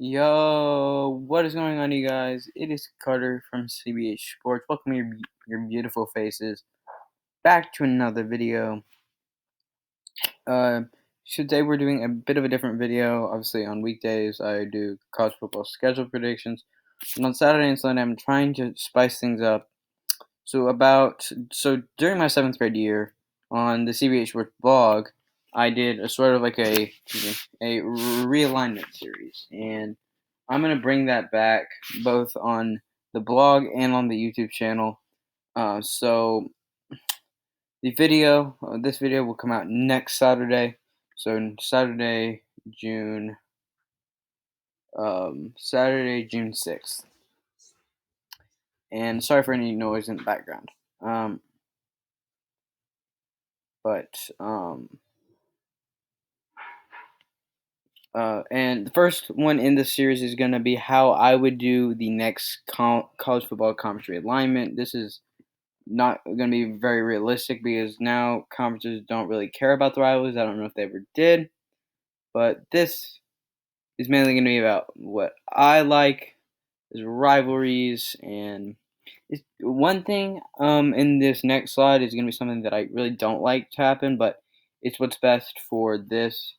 Yo, what is going on, you guys? It is Carter from CBH Sports. Welcome your beautiful faces back to another video. Uh, Today we're doing a bit of a different video. Obviously, on weekdays I do college football schedule predictions, and on Saturday and Sunday I'm trying to spice things up. So during my 7th grade year on the CBH Sports blog, I did a sort of like a realignment series, and I'm gonna bring that back both on the blog and on the YouTube channel. So this video will come out next Saturday. So June, Saturday, June 6th. And sorry for any noise in the background. Um, but and the first one in this series is going to be how I would do the next college football conference realignment. This is not going to be very realistic because now conferences don't really care about the rivalries. I don't know if they ever did, but this is mainly going to be about what I like is rivalries. And one thing in this next slide is going to be something that I really don't like to happen, but it's what's best for this.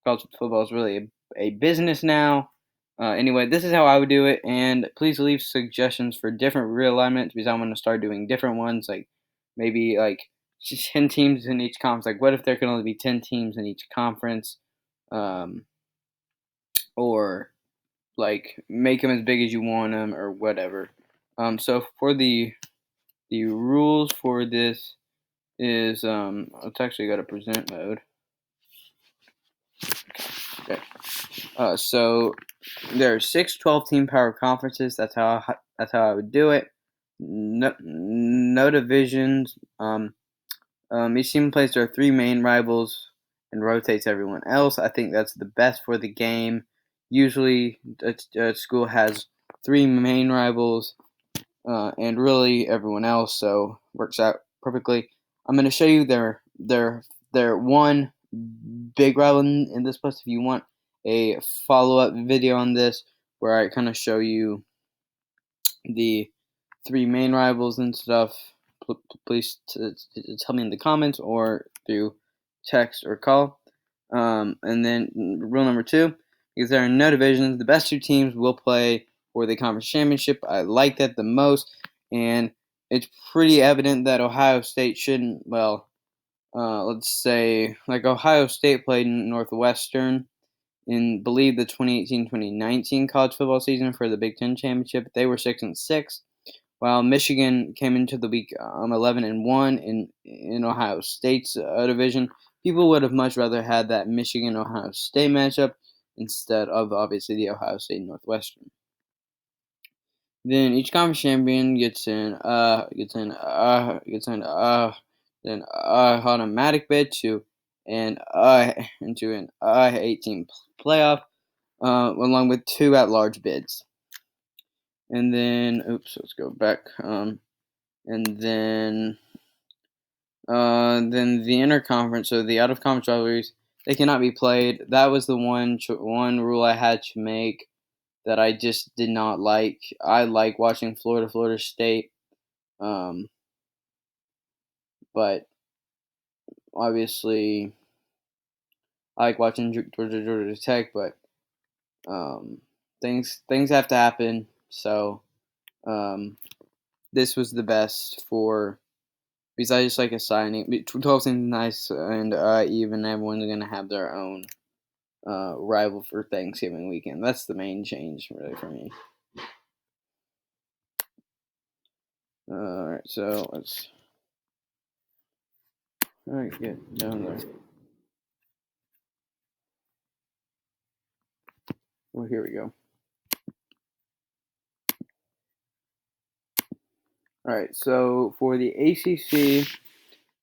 College football is really a business now. Anyway, this is how I would do it, and please leave suggestions for different realignments because I'm going to start doing different ones, like maybe like 10 teams in each conference. Like, what if there can only be 10 teams in each conference? Um, or like make them as big as you want them, or whatever. So for the rules for this is let's actually go to present mode. Okay. So there are 6 12-team power conferences. That's how I would do it. No divisions. Each team plays their 3 main rivals and rotates everyone else. I think that's the best for the game. Usually, a school has 3 main rivals and really everyone else, so works out perfectly. I'm going to show you their one big rival in this place. If you want a follow-up video on this where I kind of show you the 3 main rivals and stuff, please tell me in the comments or through text or call. And then rule number 2, because there are no divisions, the best 2 teams will play for the conference championship. I like that the most, and it's pretty evident that Ohio State shouldn't, let's say, like Ohio State played Northwestern in, believe, the 2018-2019 college football season for the Big Ten championship. They were 6-6, while Michigan came into the week 11-1 in Ohio State's division. People would have much rather had that Michigan-Ohio State matchup instead of obviously the Ohio State Northwestern. Then each conference champion gets an automatic bid to into an 18 playoff, along with 2 at-large bids. And then, let's go back. And then the interconference, so the out-of-conference rivalries, they cannot be played. That was the one rule I had to make that I just did not like. I like watching Florida State, but obviously I like watching Georgia Tech. But things have to happen. So this was the best for, because I just like assigning 12 seems nice, and even everyone's gonna have their own rival for Thanksgiving weekend. That's the main change, really, for me. Alright, so let's get down there. Well, here we go. Alright, so for the ACC,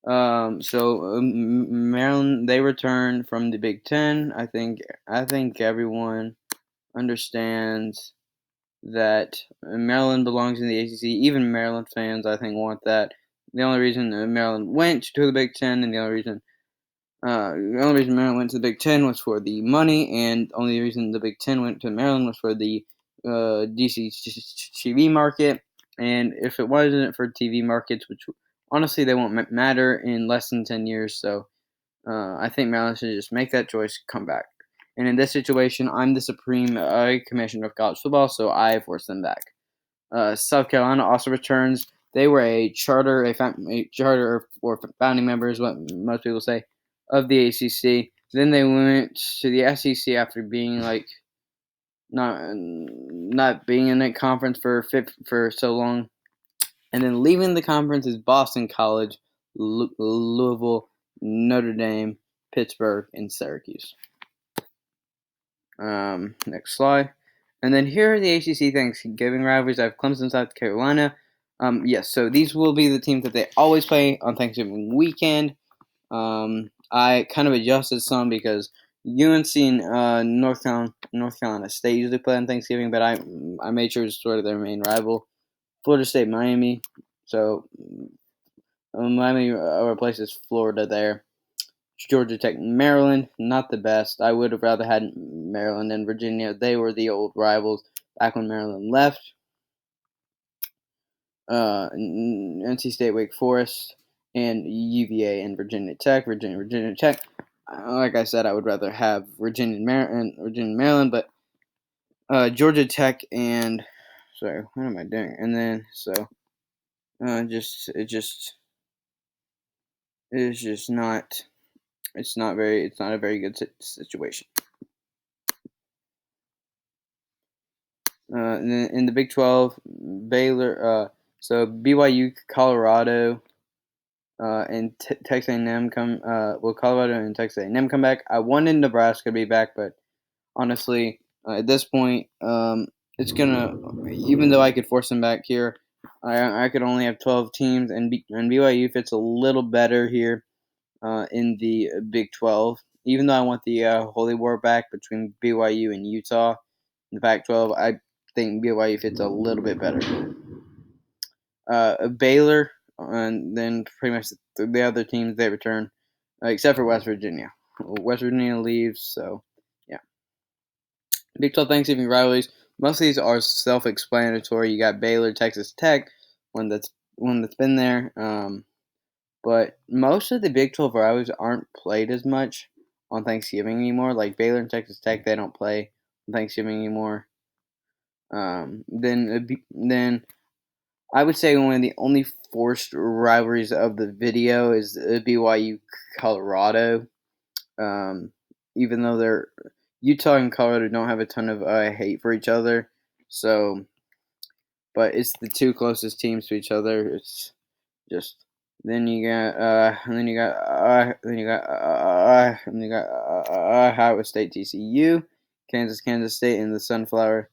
Maryland, they returned from the Big Ten. I think everyone understands that Maryland belongs in the ACC. Even Maryland fans, I think, want that. The only reason Maryland went to the Big Ten, and the only reason The only reason Maryland went to the Big Ten was for the money, and the only reason the Big Ten went to Maryland was for the DC TV market. And if it wasn't for TV markets, which honestly they won't matter in less than 10 years, so I think Maryland should just make that choice, come back. And in this situation, I'm the supreme commissioner of college football, so I force them back. South Carolina also returns. They were a charter or founding members, what most people say, of the ACC. Then they went to the SEC after being like not being in that conference for so long, and then leaving the conference is Boston College, Louisville, Notre Dame, Pittsburgh, and Syracuse. Next slide. And then here are the ACC Thanksgiving rivalries. I have Clemson, South Carolina. Yes, so these will be the teams that they always play on Thanksgiving weekend. I kind of adjusted some because UNC and North Carolina State usually play on Thanksgiving, but I made sure it's sort of their main rival. Florida State, Miami. So Miami replaces Florida there. Georgia Tech, Maryland, not the best. I would have rather had Maryland and Virginia. They were the old rivals back when Maryland left. NC State, Wake Forest, and UVA and Virginia Tech. Virginia Tech. Like I said, I would rather have Virginia and Maryland, but Georgia Tech and sorry, what am I doing? And then so it's not. It's not a very good situation. In the Big 12, Baylor, so BYU, Colorado, and Texas A&M Colorado and Texas A&M come back. I wanted Nebraska to be back, but honestly, at this point, it's gonna. Even though I could force them back here, I could only have 12 teams, and BYU fits a little better here in the Big 12. Even though I want the Holy War back between BYU and Utah in the Pac-12, I think BYU fits a little bit better. Baylor, and then pretty much the other teams they return, except for West Virginia. West Virginia leaves, so yeah. Big 12 Thanksgiving rivalries. Most of these are self-explanatory. You got Baylor, Texas Tech, one that's been there. But most of the Big 12 rivalries aren't played as much on Thanksgiving anymore. Like Baylor and Texas Tech, they don't play on Thanksgiving anymore. Then I would say one of the only forced rivalries of the video is BYU Colorado. Even though Utah and Colorado don't have a ton of hate for each other, so but it's the two closest teams to each other. It's just then you got Iowa State, TCU, Kansas State in the Sunflower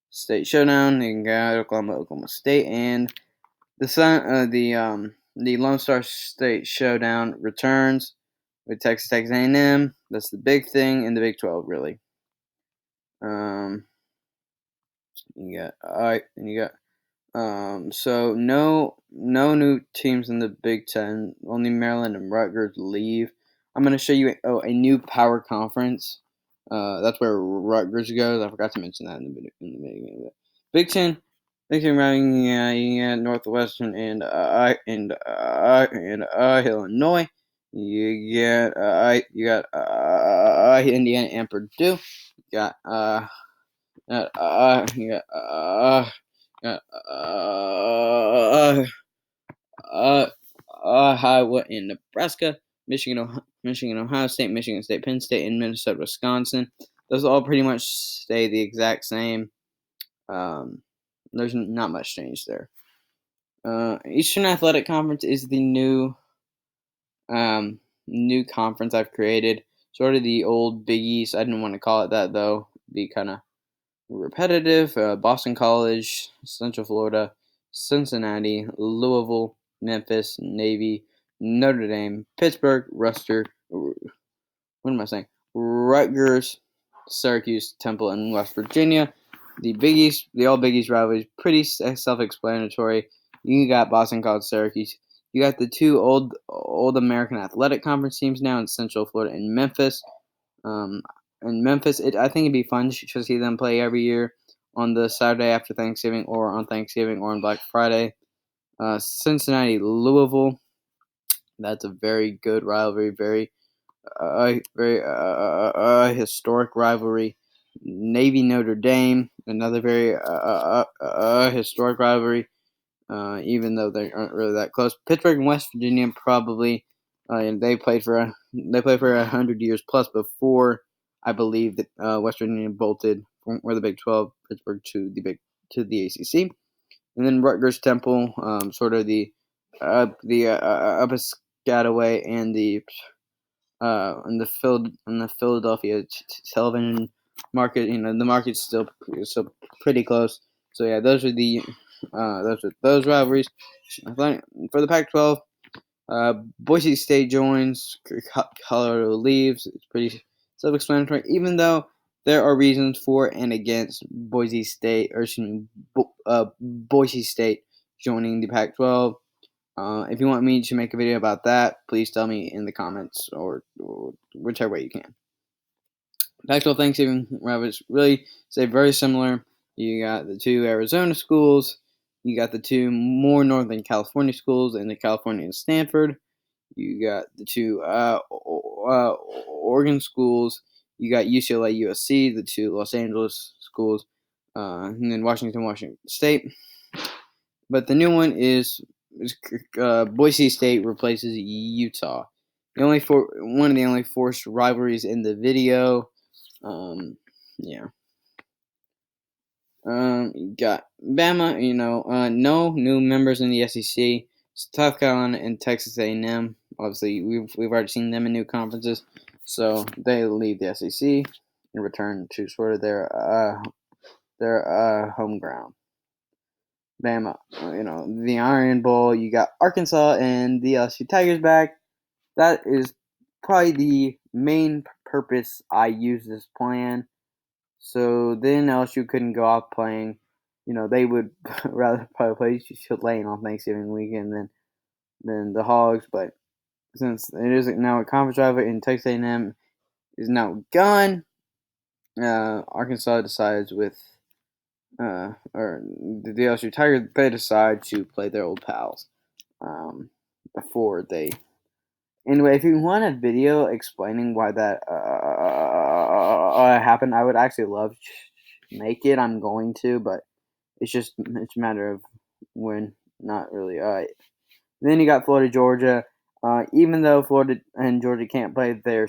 State Showdown. You got Oklahoma State, and the Lone Star State Showdown returns with Texas A&M. That's the big thing in the Big 12, really. So no new teams in the Big Ten. Only Maryland and Rutgers leave. I'm going to show you a new power conference. That's where Rutgers goes. I forgot to mention that in the beginning of it. Big Ten round, you got Northwestern and Illinois. You got Indiana and Purdue. You got Iowa and Nebraska, Michigan, Ohio State, Michigan State, Penn State, and Minnesota, Wisconsin. Those all pretty much stay the exact same. There's not much change there. Eastern Athletic Conference is the new conference I've created. Sort of the old Big East. I didn't want to call it that though. Be kind of repetitive. Boston College, Central Florida, Cincinnati, Louisville, Memphis, Navy, Notre Dame, Pittsburgh, Rutgers, Syracuse, Temple, and West Virginia. The all Big East rivalry is pretty self-explanatory. You got Boston College, Syracuse. You got the two old American Athletic Conference teams now in Central Florida and Memphis. In Memphis, I think it'd be fun to see them play every year on the Saturday after Thanksgiving, or on Thanksgiving, or on Black Friday. Cincinnati, Louisville. That's a very good rivalry, very historic rivalry. Navy, Notre Dame, another very historic rivalry. Even though they aren't really that close. Pittsburgh and West Virginia probably. They played for 100 years plus before, I believe, that West Virginia bolted from the Big 12, Pittsburgh to the ACC, and then Rutgers, Temple, sort of the Piscataway and the Philadelphia television market. The market's still pretty close. So yeah, those rivalries. For the Pac-12, Boise State joins, Colorado leaves. It's pretty self-explanatory, even though there are reasons for and against Boise State, or Boise State joining the Pac-12. If you want me to make a video about that, please tell me in the comments, or whichever way you can. Pac-12 Thanksgiving rivalries really say very similar. You got the two Arizona schools. You got the two more Northern California schools in the California and Stanford. You got the two Oregon schools. You got UCLA, USC, the two Los Angeles schools, and then Washington State. But the new one is Boise State replaces Utah. One of the only forced rivalries in the video. Yeah. You got Bama. No new members in the SEC. South Carolina and Texas A&M. Obviously, we've already seen them in new conferences, so they leave the SEC and return to sort of their home ground. Bama, the Iron Bowl. You got Arkansas and the LSU Tigers back. That is probably the main purpose I use this plan. So then LSU couldn't go off playing. They would rather probably play Tulane on Thanksgiving weekend than the Hogs. But since it is now a conference rivalry and Texas A&M is now gone, Arkansas decides or the LSU Tigers, they decide to play their old pals before they. Anyway, if you want a video explaining why that happened, I would actually love to make it. I'm going to, but it's a matter of when, not really. Then you got Florida, Georgia. Even though Florida and Georgia can't play their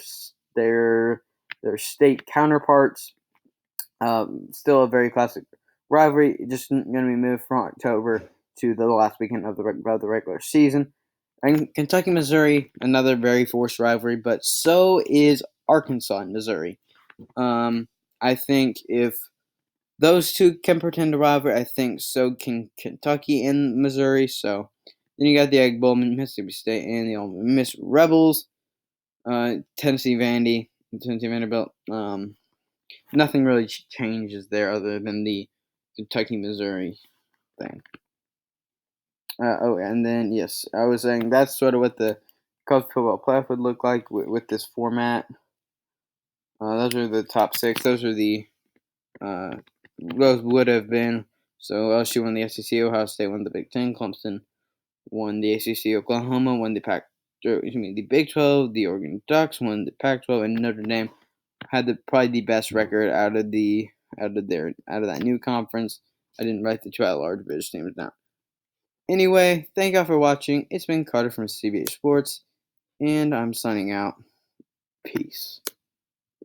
state counterparts, still a very classic rivalry. Just going to be moved from October to the last weekend of the regular season. And Kentucky, Missouri, another very forced rivalry, but so is Arkansas and Missouri. I think if those two can pretend to rivalry, I think so can Kentucky and Missouri. So then you got the Egg Bowl, Mississippi State, and the Ole Miss Rebels. Tennessee Vanderbilt. Nothing really changes there other than the Kentucky, Missouri thing. And then, yes, I was saying that's sort of what the college football playoff would look like with this format. Those are the top six. Those would have been. So LSU won the SEC, Ohio State won the Big Ten, Clemson won the ACC, Oklahoma won the Big 12, the Oregon Ducks won the Pac-12, and Notre Dame had probably the best record out of that new conference. I didn't write the two at-large British teams down. Anyway, thank y'all for watching. It's been Carter from CBA Sports, and I'm signing out. Peace.